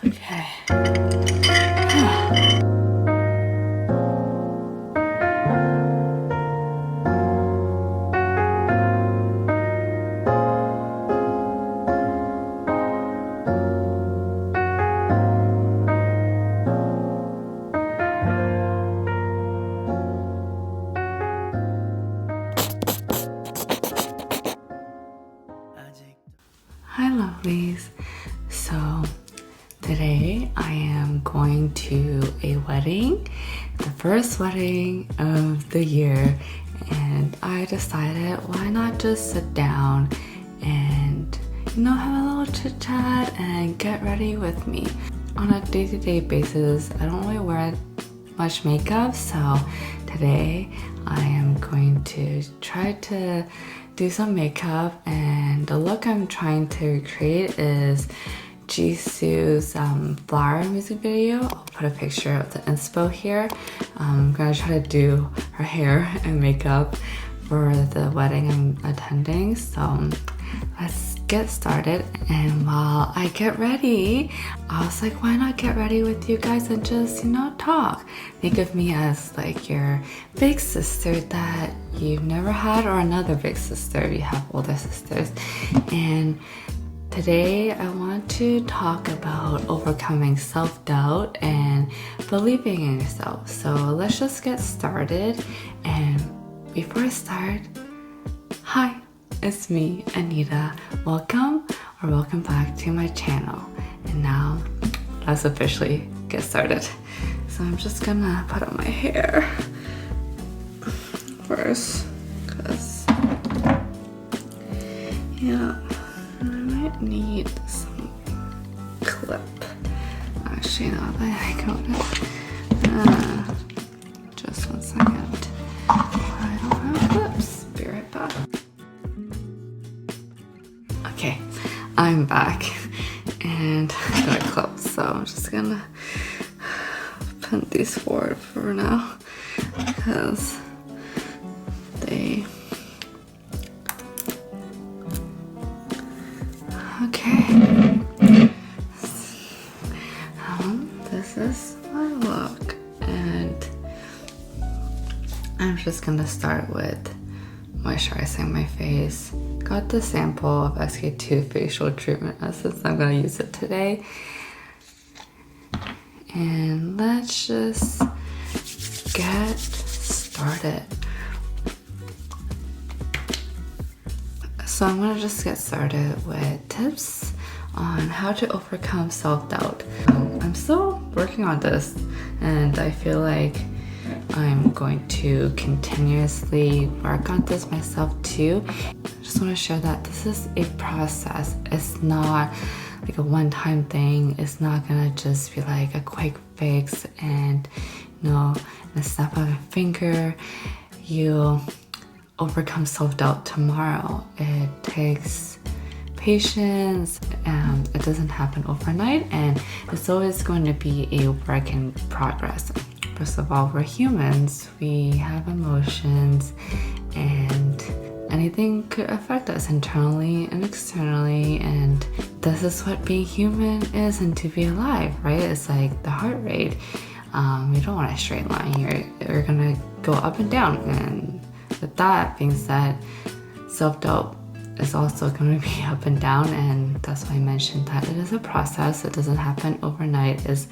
Okay. Hi lovelies. So today I am going to a wedding, the first wedding of the year, and I decided why not just sit down and have a little chit chat and get ready with me. On a day-to-day basis, I don't really wear much makeup, so today I am going to try to do some makeup, and the look I'm trying to recreate is JISOO'S Flower music video. I'll put a picture of the inspo here. I'm gonna try to do her hair and makeup for the wedding I'm attending, so let's get started. And while I get ready, I was like, why not get ready with you guys and just talk. Think of me as like your big sister that you've never had, or another big sister if you have older sisters. And today I want to talk about overcoming self-doubt and believing in yourself. So let's just get started. And before I start, hi, it's me, Anita. Welcome back to my channel. And now let's officially get started. So I'm just gonna put on my hair first, because I might need some clip. Actually, now that I got it, just 1 second. I don't have clips. Be right back. Okay, I'm back and I got clips, so I'm just gonna put these forward for now because they. Okay. This is my look, and I'm just gonna start with moisturizing my face. Got the sample of SK2 facial treatment essence. I'm gonna use it today. And let's just get started. So I'm gonna just get started with tips on how to overcome self-doubt. I'm still working on this, and I feel like I'm going to continuously work on this myself too. I just want to share that this is a process. It's not like a one-time thing. It's not gonna just be like a quick fix and in a snap of a finger you'll overcome self-doubt tomorrow. It takes patience, and it doesn't happen overnight, and it's always going to be a work in progress. First of all, we're humans. We have emotions, and anything could affect us internally and externally, and this is what being human is, and to be alive, right? It's like the heart rate. You don't want a straight line. You're gonna go up and down, and with that being said, self-doubt is also going to be up and down, and that's why I mentioned that it is a process. It doesn't happen overnight. It's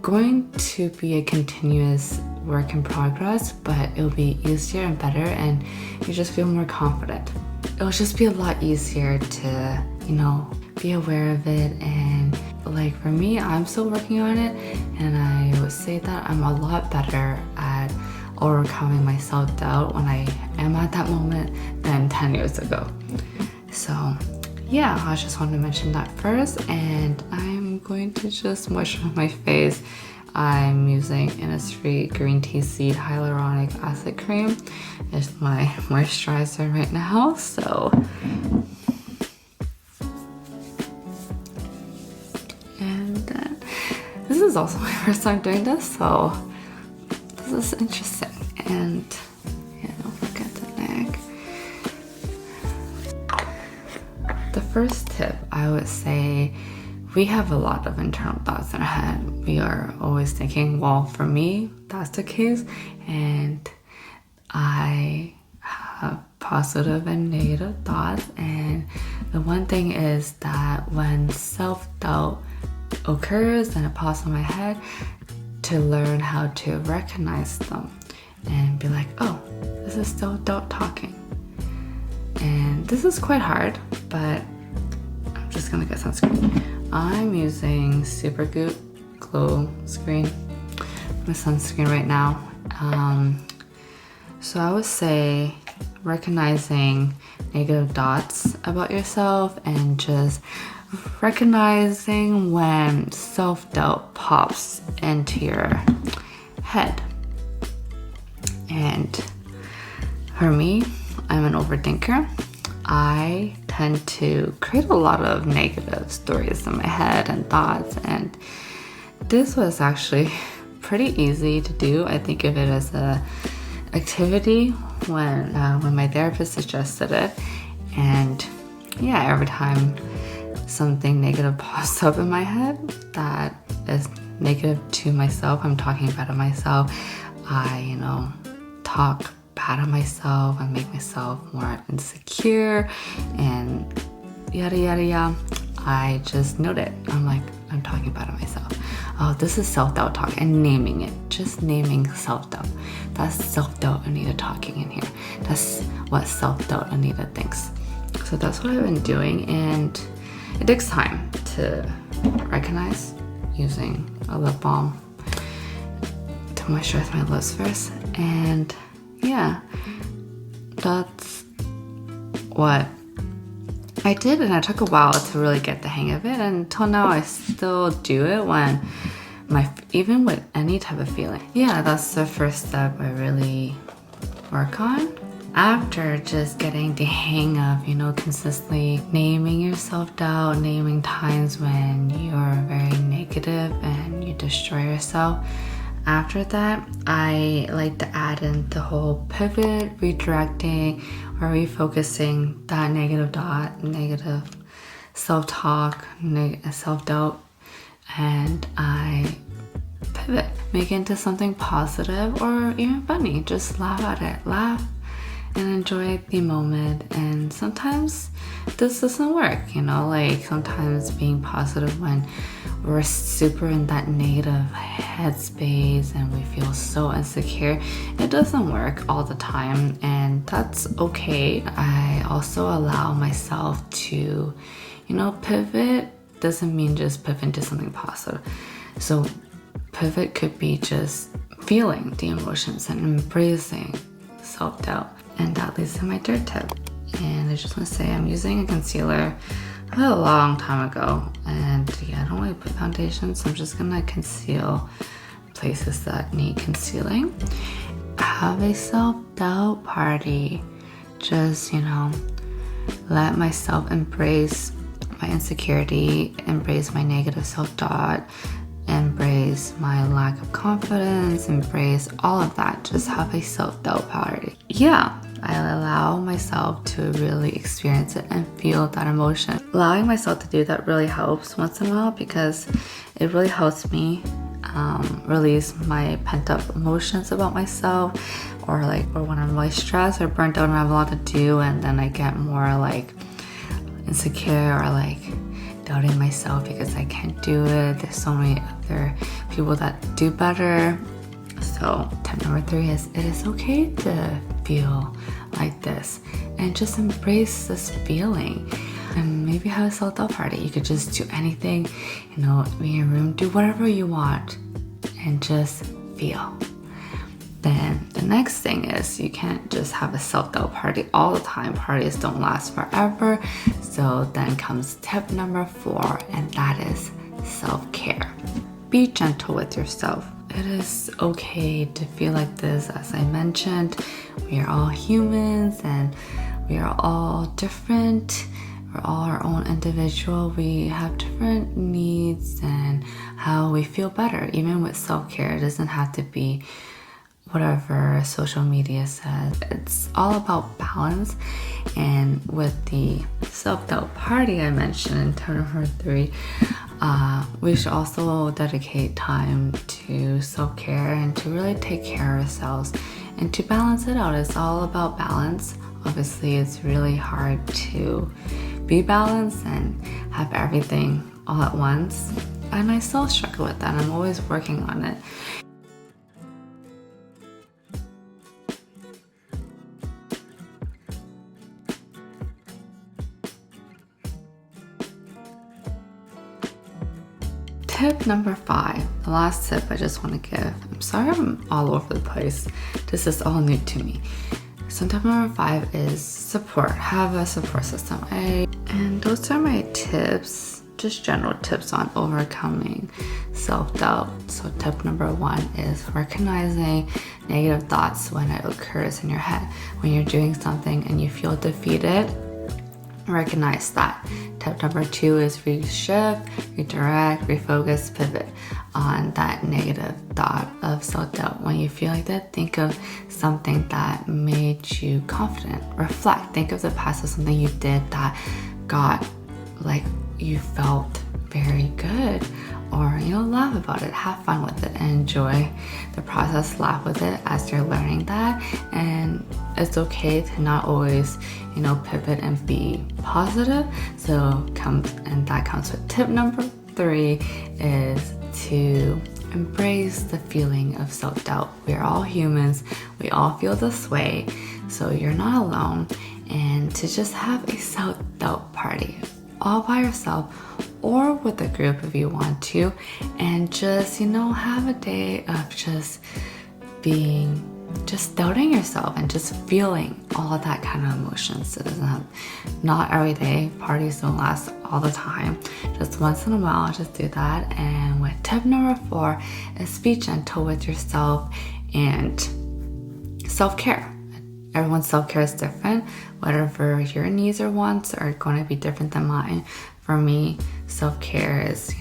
going to be a continuous work in progress, but it'll be easier and better, and you just feel more confident. It'll just be a lot easier to, be aware of it. And like for me, I'm still working on it, and I would say that I'm a lot better at overcoming my self-doubt when I am at that moment than 10 years ago. So yeah, I just wanted to mention that first, and I'm going to just moisturize my face. I'm using Innisfree Green Tea Seed Hyaluronic Acid Cream. It's my moisturizer right now, so. And then, this is also my first time doing this, so this is interesting. And yeah, don't forget the neck. The first tip, I would say, we have a lot of internal thoughts in our head. We are always thinking, well, for me, that's the case, and I have positive and negative thoughts. And the one thing is that when self-doubt occurs and it pops in my head, to learn how to recognize them and be like, oh, this is self-doubt talking. And this is quite hard, but I'm just gonna get sunscreen. I'm using Super Good Glow Screen, my sunscreen right now. So I would say recognizing negative thoughts about yourself and just recognizing when self-doubt pops into your head. And for me, I'm an overthinker. I tend to create a lot of negative stories in my head and thoughts, and this was actually pretty easy to do. I think of it as a activity when my therapist suggested it, and yeah, every time something negative pops up in my head that is negative to myself, I'm talking bad of myself, I talk bad of myself and make myself more insecure and yada yada yada. I just note it. I'm like, I'm talking bad of myself. Oh, this is self-doubt talk, and naming it. Just naming self-doubt. That's self-doubt Anita talking in here. That's what self-doubt Anita thinks. So that's what I've been doing, and it takes time to recognize, using a lip balm to moisturize my lips first. And yeah, that's what I did, and it took a while to really get the hang of it, and until now I still do it when even with any type of feeling. Yeah, that's the first step I really work on. After just getting the hang of, consistently naming your self-doubt, naming times when you're very negative and you destroy yourself. After that, I like to add in the whole pivot, redirecting, or refocusing that negative thought, negative self-talk, self-doubt, and I pivot, make it into something positive or even funny. Just laugh at it, laugh and enjoy the moment. And sometimes this doesn't work, like sometimes being positive when we're super in that negative headspace and we feel so insecure, it doesn't work all the time, and that's okay. I also allow myself to, pivot doesn't mean just pivot into something positive. So pivot could be just feeling the emotions and embracing self-doubt. And that leads to my third tip. And I just want to say I'm using a concealer a long time ago, and yeah, I don't really put foundation, so I'm just gonna conceal places that need concealing. Have a self-doubt party. Just, let myself embrace my insecurity, embrace my negative self-doubt, embrace my lack of confidence, embrace all of that. Just have a self-doubt party. Yeah, I allow myself to really experience it and feel that emotion. Allowing myself to do that really helps once in a while, because it really helps me release my pent-up emotions about myself, or when I'm really stressed or burnt out and I have a lot to do, and then I get more insecure or doubting myself because I can't do it. There's so many other people that do better. So tip number 3 is, it is okay to feel like this and just embrace this feeling. And maybe have a self-doubt party. You could just do anything, be in your room, do whatever you want and just feel. Then the next thing is, you can't just have a self-doubt party all the time. Parties don't last forever. So then comes tip number 4, and that is self-care. Be gentle with yourself. It is okay to feel like this. As I mentioned, we are all humans and we are all different. We're all our own individual. We have different needs and how we feel better. Even with self-care, it doesn't have to be whatever social media says. It's all about balance. And with the self-doubt party I mentioned in tip number 3, we should also dedicate time to self-care and to really take care of ourselves and to balance it out. It's all about balance. Obviously, it's really hard to be balanced and have everything all at once. And I still struggle with that. I'm always working on it. Tip number 5, the last tip I just want to give. I'm sorry I'm all over the place. This is all new to me. So tip number 5 is support. Have a support system. And those are my tips, just general tips on overcoming self-doubt. So tip number 1 is recognizing negative thoughts when it occurs in your head. When you're doing something and you feel defeated, recognize that. Tip number 2 is reshift, redirect, refocus, pivot on that negative thought of self-doubt. When you feel like that, think of something that made you confident. Reflect. Think of the past of something you did that got, like, you felt very good, or laugh about it, have fun with it, and enjoy the process. Laugh with it as you're learning that. And it's okay to not always pivot and be positive. So that comes with tip number 3 is to embrace the feeling of self-doubt. We're all humans, we all feel this way, so you're not alone. And to just have a self-doubt party all by yourself or with a group if you want to, and just have a day of just doubting yourself and just feeling all of that kind of emotions. It doesn't have, not every day, parties don't last all the time, just once in a while, just do that. And with tip number 4 is be gentle with yourself and self-care. Everyone's self-care is different. Whatever your needs or wants are going to be different than mine. For me, self-care is,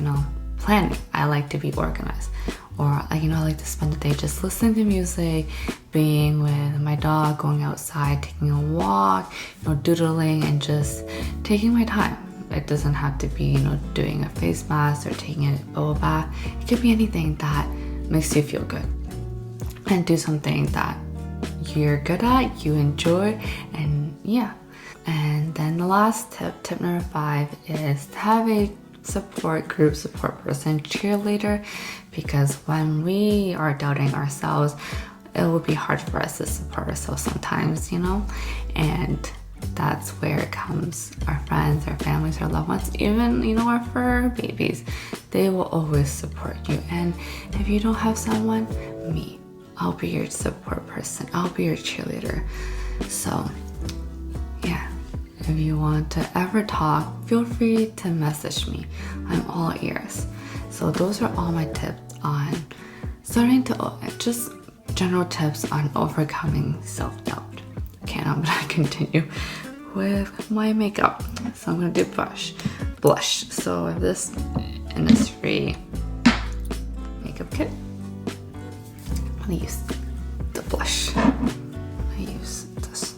planning. I like to be organized. Or, I like to spend the day just listening to music, being with my dog, going outside, taking a walk, doodling, and just taking my time. It doesn't have to be, doing a face mask or taking a bubble bath. It could be anything that makes you feel good. And do something that you're good at, you enjoy, and yeah. And then the last tip number 5, is to have a support person, cheerleader, because when we are doubting ourselves, it will be hard for us to support ourselves sometimes, and that's where it comes. Our friends, our families, our loved ones, even, our fur babies, they will always support you. And if you don't have someone, me, I'll be your support person. I'll be your cheerleader. So yeah, if you want to ever talk, feel free to message me. I'm all ears. So those are all my tips on just general tips on overcoming self-doubt. Okay, now I'm gonna continue with my makeup. So I'm gonna do blush. So I have this Innisfree makeup kit. I'm gonna use the blush. I use this.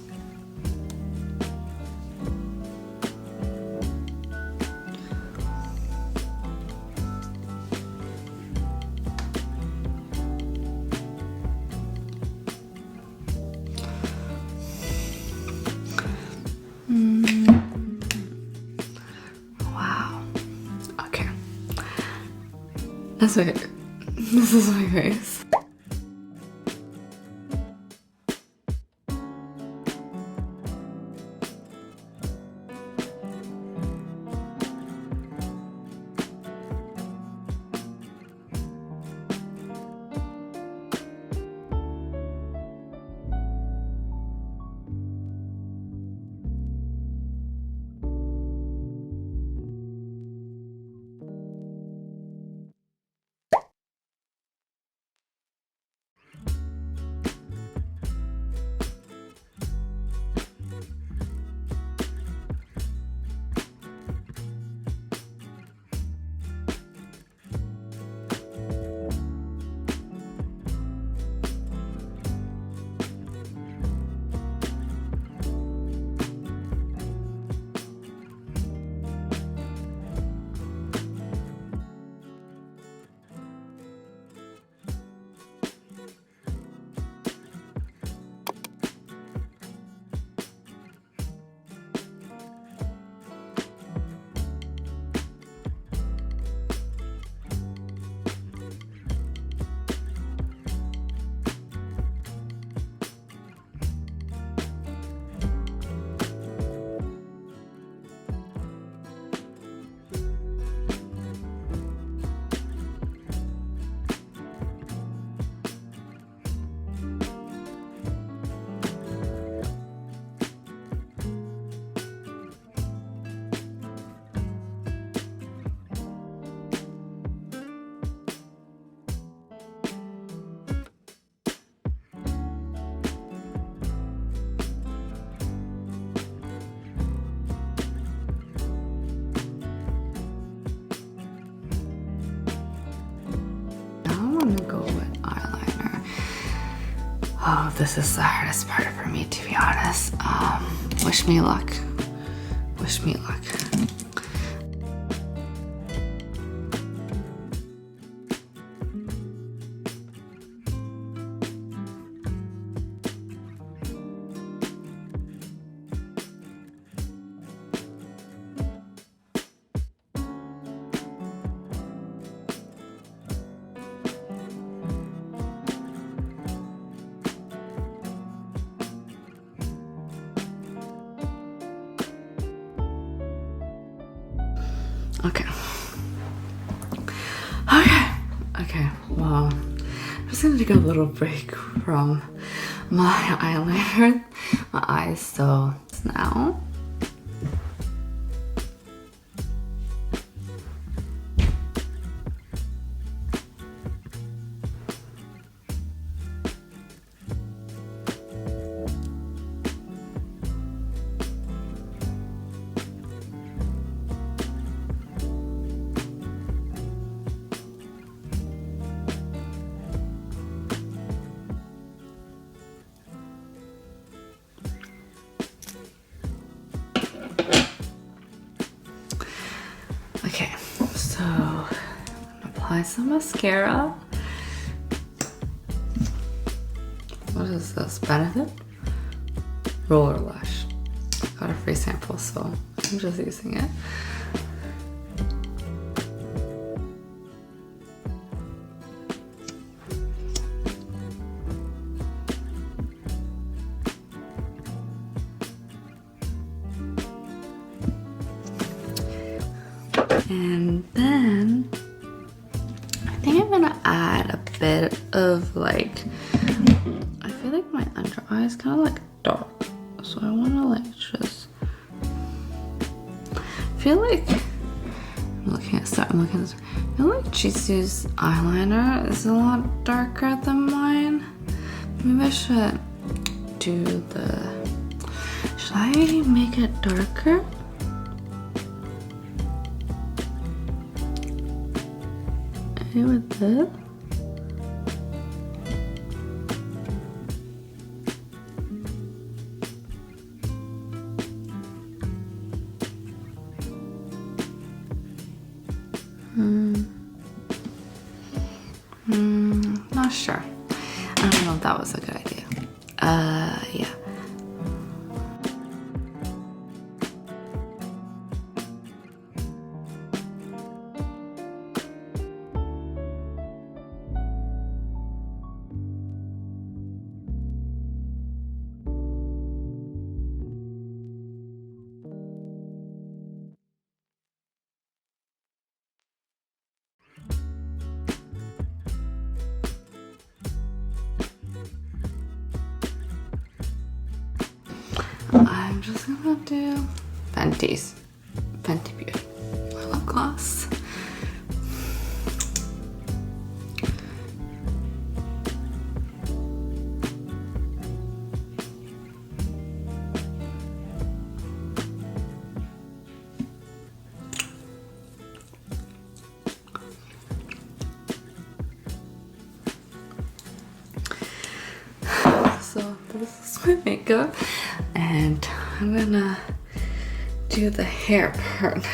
Wow. Okay. This is my face. gonna go with eyeliner. Oh, this is the hardest part for me, to be honest. Wish me luck. Wish me luck. Okay. Okay, well, I'm just gonna take a little break from my eyeliner, my eyes, so now. Okay, so I'm gonna apply some mascara. What is this? Benefit? Roller Lash. Got a free sample, so I'm just using it. And then I think I'm gonna add a bit of like, I feel like my under eye is kind of like dark, so I want to like just, I feel like I'm looking at I feel like JISOO'S eyeliner is a lot darker than mine. Maybe I should do should I make it darker? With this. Not sure. I don't know if that was a good idea. Yeah. I'm just gonna do Fenty Beauty, my lip gloss. So this is my makeup, and I'm gonna do the hair part.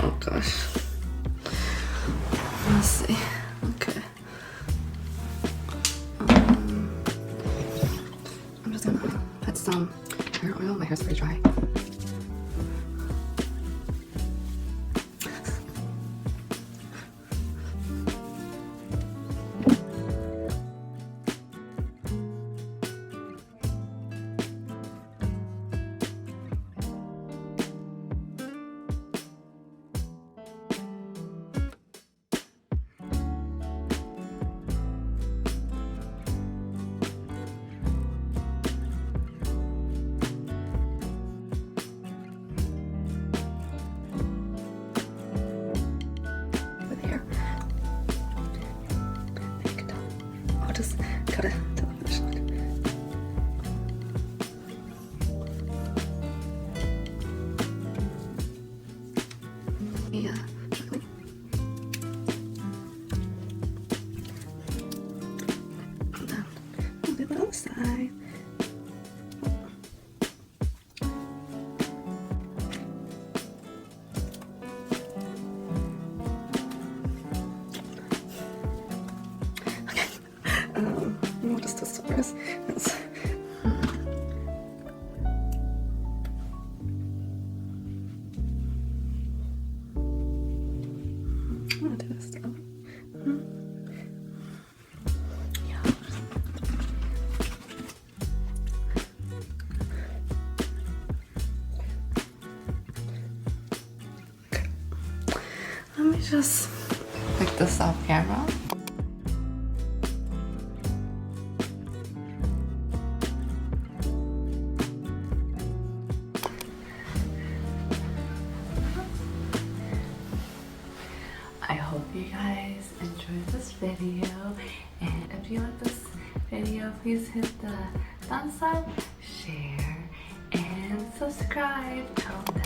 Oh gosh. Let's see. Okay. I'm just gonna put some hair oil. My hair's pretty dry. Let me just pick this off camera. I hope you guys enjoyed this video, and if you like this video, please hit the thumbs up, share, and subscribe. Till